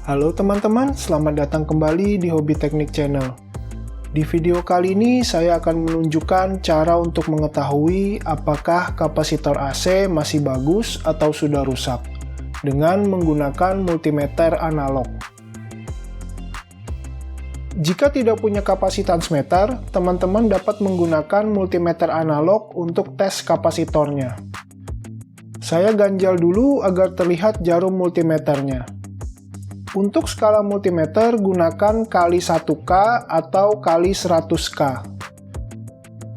Halo teman-teman, selamat datang kembali di Hobi Teknik Channel. Di video kali ini saya akan menunjukkan cara untuk mengetahui apakah kapasitor AC masih bagus atau sudah rusak dengan menggunakan multimeter analog. Jika tidak punya kapasitor meter, teman-teman dapat menggunakan multimeter analog untuk tes kapasitornya. Saya ganjal dulu agar terlihat jarum multimeternya. Untuk skala multimeter, gunakan kali 1K atau kali 100K.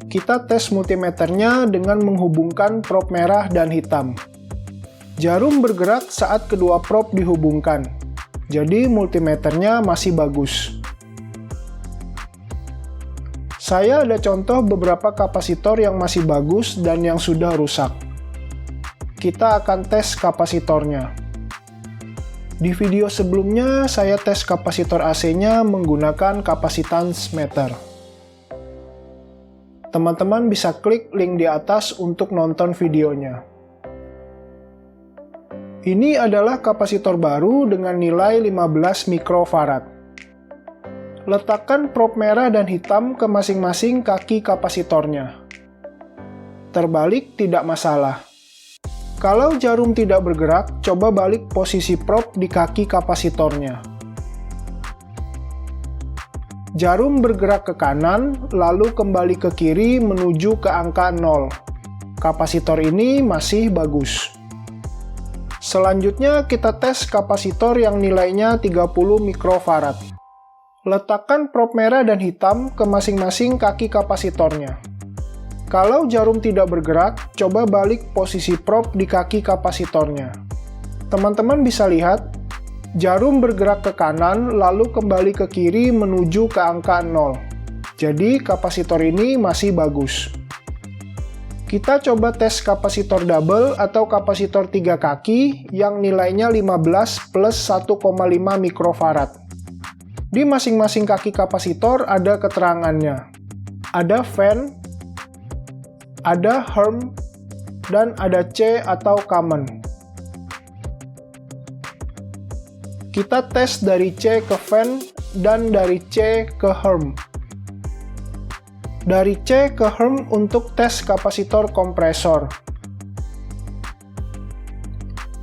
Kita tes multimeternya dengan menghubungkan prob merah dan hitam. Jarum bergerak saat kedua prob dihubungkan, jadi multimeternya masih bagus. Saya ada contoh beberapa kapasitor yang masih bagus dan yang sudah rusak. Kita akan tes kapasitornya. Di video sebelumnya, saya tes kapasitor AC-nya menggunakan kapasitans meter. Teman-teman bisa klik link di atas untuk nonton videonya. Ini adalah kapasitor baru dengan nilai 15 mikrofarad. Letakkan prob merah dan hitam ke masing-masing kaki kapasitornya. Terbalik tidak masalah. Kalau jarum tidak bergerak, coba balik posisi prob di kaki kapasitornya. Jarum bergerak ke kanan, lalu kembali ke kiri menuju ke angka 0. Kapasitor ini masih bagus. Selanjutnya kita tes kapasitor yang nilainya 30 mikrofarad. Letakkan prob merah dan hitam ke masing-masing kaki kapasitornya. Kalau jarum tidak bergerak, coba balik posisi prob di kaki kapasitornya. Teman-teman bisa lihat, jarum bergerak ke kanan lalu kembali ke kiri menuju ke angka 0. Jadi kapasitor ini masih bagus. Kita coba tes kapasitor double atau kapasitor 3 kaki yang nilainya 15 plus 1,5 mikrofarad. Di masing-masing kaki kapasitor ada keterangannya. Ada fan, ada HRM, dan ada C atau common. Kita tes dari C ke fan dan dari C ke HRM. Dari C ke HRM untuk tes kapasitor kompresor.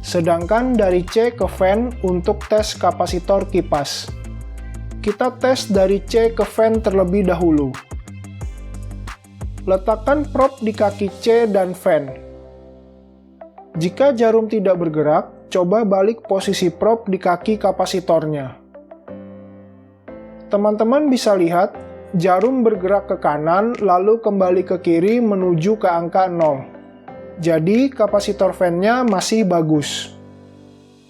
Sedangkan dari C ke fan untuk tes kapasitor kipas. Kita tes dari C ke fan terlebih dahulu. Letakkan prob di kaki C dan fan. Jika jarum tidak bergerak, coba balik posisi prob di kaki kapasitornya. Teman-teman bisa lihat, jarum bergerak ke kanan lalu kembali ke kiri menuju ke angka 0. Jadi kapasitor fan-nya masih bagus.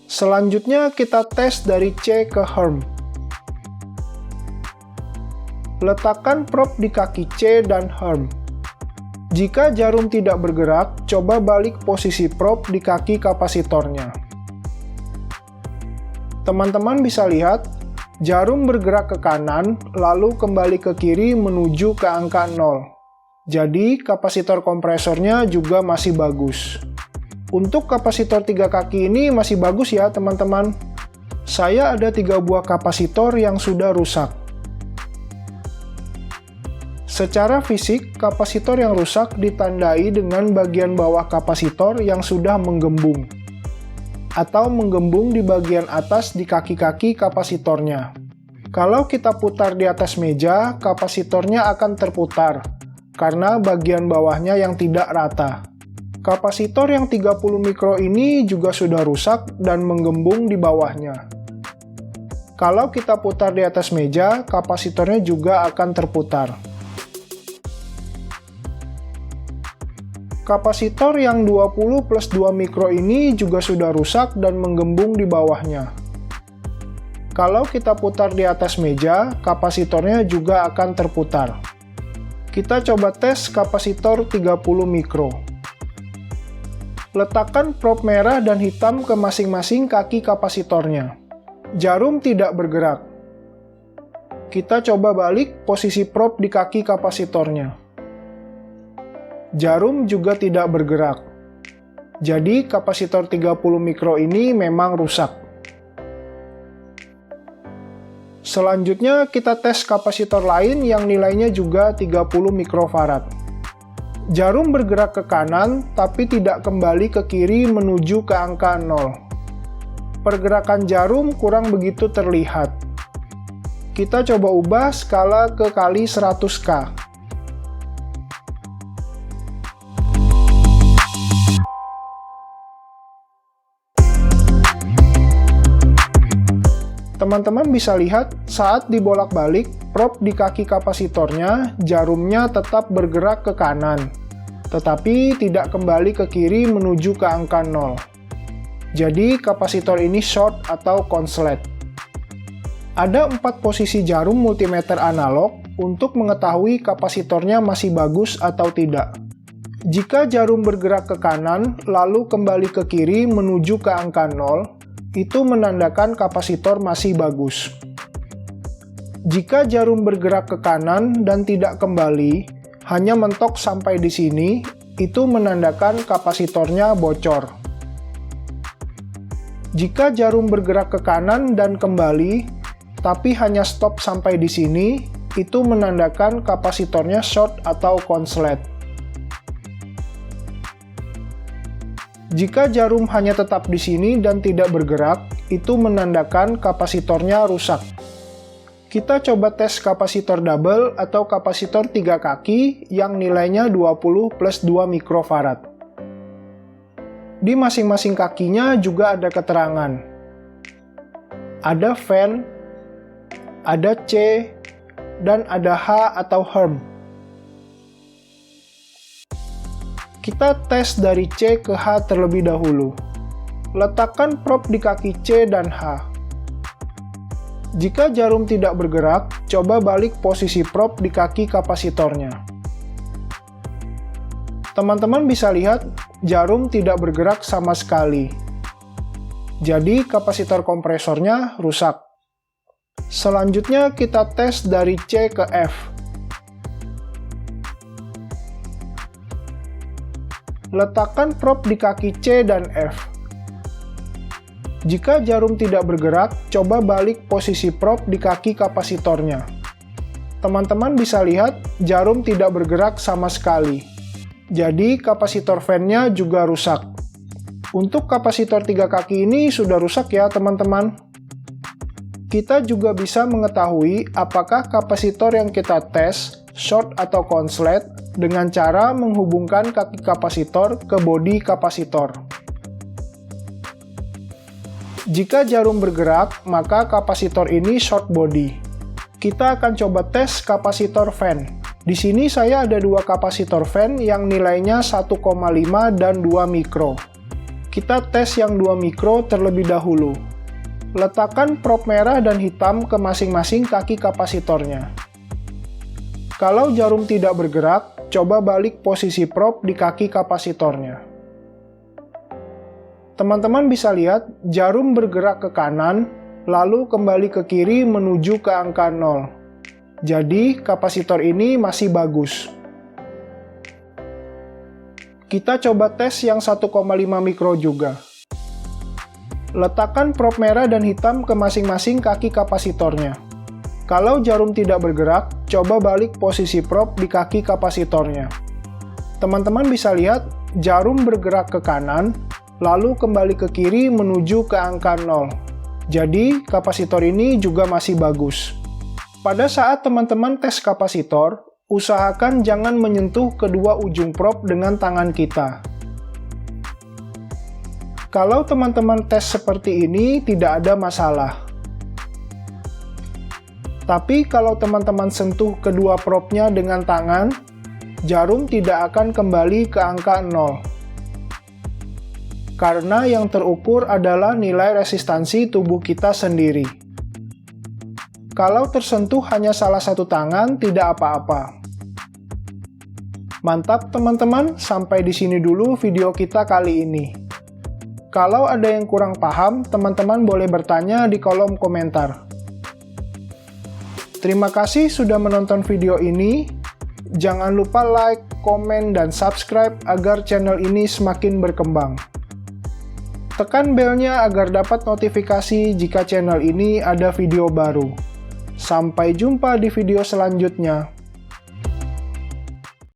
Selanjutnya kita tes dari C ke HRM. Letakkan prob di kaki C dan HRM. Jika jarum tidak bergerak, coba balik posisi prob di kaki kapasitornya. Teman-teman bisa lihat, jarum bergerak ke kanan, lalu kembali ke kiri menuju ke angka 0. Jadi, kapasitor kompresornya juga masih bagus. Untuk kapasitor 3 kaki ini masih bagus ya teman-teman. Saya ada 3 buah kapasitor yang sudah rusak. Secara fisik, kapasitor yang rusak ditandai dengan bagian bawah kapasitor yang sudah menggembung, atau menggembung di bagian atas di kaki-kaki kapasitornya. Kalau kita putar di atas meja, kapasitornya akan terputar, karena bagian bawahnya yang tidak rata. Kapasitor yang 30 mikro ini juga sudah rusak dan menggembung di bawahnya. Kalau kita putar di atas meja, kapasitornya juga akan terputar. Kapasitor yang 20 plus 2 mikro ini juga sudah rusak dan menggembung di bawahnya. Kalau kita putar di atas meja, kapasitornya juga akan terputar. Kita coba tes kapasitor 30 mikro. Letakkan prob merah dan hitam ke masing-masing kaki kapasitornya. Jarum tidak bergerak. Kita coba balik posisi prob di kaki kapasitornya. Jarum juga tidak bergerak. Jadi kapasitor 30 mikro ini memang rusak. Selanjutnya kita tes kapasitor lain yang nilainya juga 30 mikrofarad. Jarum bergerak ke kanan tapi tidak kembali ke kiri menuju ke angka 0. Pergerakan jarum kurang begitu terlihat. Kita coba ubah skala ke kali 100K. Teman-teman bisa lihat saat dibolak-balik, prop di kaki kapasitornya, jarumnya tetap bergerak ke kanan, tetapi tidak kembali ke kiri menuju ke angka 0. Jadi kapasitor ini short atau konslet. Ada 4 posisi jarum multimeter analog untuk mengetahui kapasitornya masih bagus atau tidak. Jika jarum bergerak ke kanan, lalu kembali ke kiri menuju ke angka 0, itu menandakan kapasitor masih bagus. Jika jarum bergerak ke kanan dan tidak kembali, hanya mentok sampai di sini, itu menandakan kapasitornya bocor. Jika jarum bergerak ke kanan dan kembali, tapi hanya stop sampai di sini, itu menandakan kapasitornya short atau konslet. Jika jarum hanya tetap di sini dan tidak bergerak, itu menandakan kapasitornya rusak. Kita coba tes kapasitor double atau kapasitor 3 kaki yang nilainya 20 plus 2 mikrofarad. Di masing-masing kakinya juga ada keterangan. Ada fan, ada C, dan ada H atau Herm. Kita tes dari C ke H terlebih dahulu. Letakkan prop di kaki C dan H. Jika jarum tidak bergerak, coba balik posisi prop di kaki kapasitornya. Teman-teman bisa lihat, jarum tidak bergerak sama sekali. Jadi, kapasitor kompresornya rusak. Selanjutnya, kita tes dari C ke F. Letakkan prop di kaki C dan F. Jika jarum tidak bergerak, coba balik posisi prop di kaki kapasitornya. Teman-teman bisa lihat, jarum tidak bergerak sama sekali. Jadi, kapasitor fan-nya juga rusak. Untuk kapasitor 3 kaki ini sudah rusak ya, teman-teman. Kita juga bisa mengetahui apakah kapasitor yang kita tes short atau konslet dengan cara menghubungkan kaki kapasitor ke bodi kapasitor. Jika jarum bergerak, maka kapasitor ini short body. Kita akan coba tes kapasitor fan. Di sini saya ada 2 kapasitor fan yang nilainya 1,5 dan 2 mikro. Kita tes yang 2 mikro terlebih dahulu. Letakkan prop merah dan hitam ke masing-masing kaki kapasitornya. Kalau jarum tidak bergerak, coba balik posisi prop di kaki kapasitornya. Teman-teman bisa lihat, jarum bergerak ke kanan, lalu kembali ke kiri menuju ke angka 0. Jadi, kapasitor ini masih bagus. Kita coba tes yang 1,5 mikro juga. Letakkan prop merah dan hitam ke masing-masing kaki kapasitornya. Kalau jarum tidak bergerak, coba balik posisi prop di kaki kapasitornya. Teman-teman bisa lihat, jarum bergerak ke kanan, lalu kembali ke kiri menuju ke angka 0. Jadi, kapasitor ini juga masih bagus. Pada saat teman-teman tes kapasitor, usahakan jangan menyentuh kedua ujung prop dengan tangan kita. Kalau teman-teman tes seperti ini, tidak ada masalah. Tapi kalau teman-teman sentuh kedua propnya dengan tangan, jarum tidak akan kembali ke angka 0. Karena yang terukur adalah nilai resistansi tubuh kita sendiri. Kalau tersentuh hanya salah satu tangan, tidak apa-apa. Mantap teman-teman, sampai di sini dulu video kita kali ini. Kalau ada yang kurang paham, teman-teman boleh bertanya di kolom komentar. Terima kasih sudah menonton video ini. Jangan lupa like, komen, dan subscribe agar channel ini semakin berkembang. Tekan belnya agar dapat notifikasi jika channel ini ada video baru. Sampai jumpa di video selanjutnya.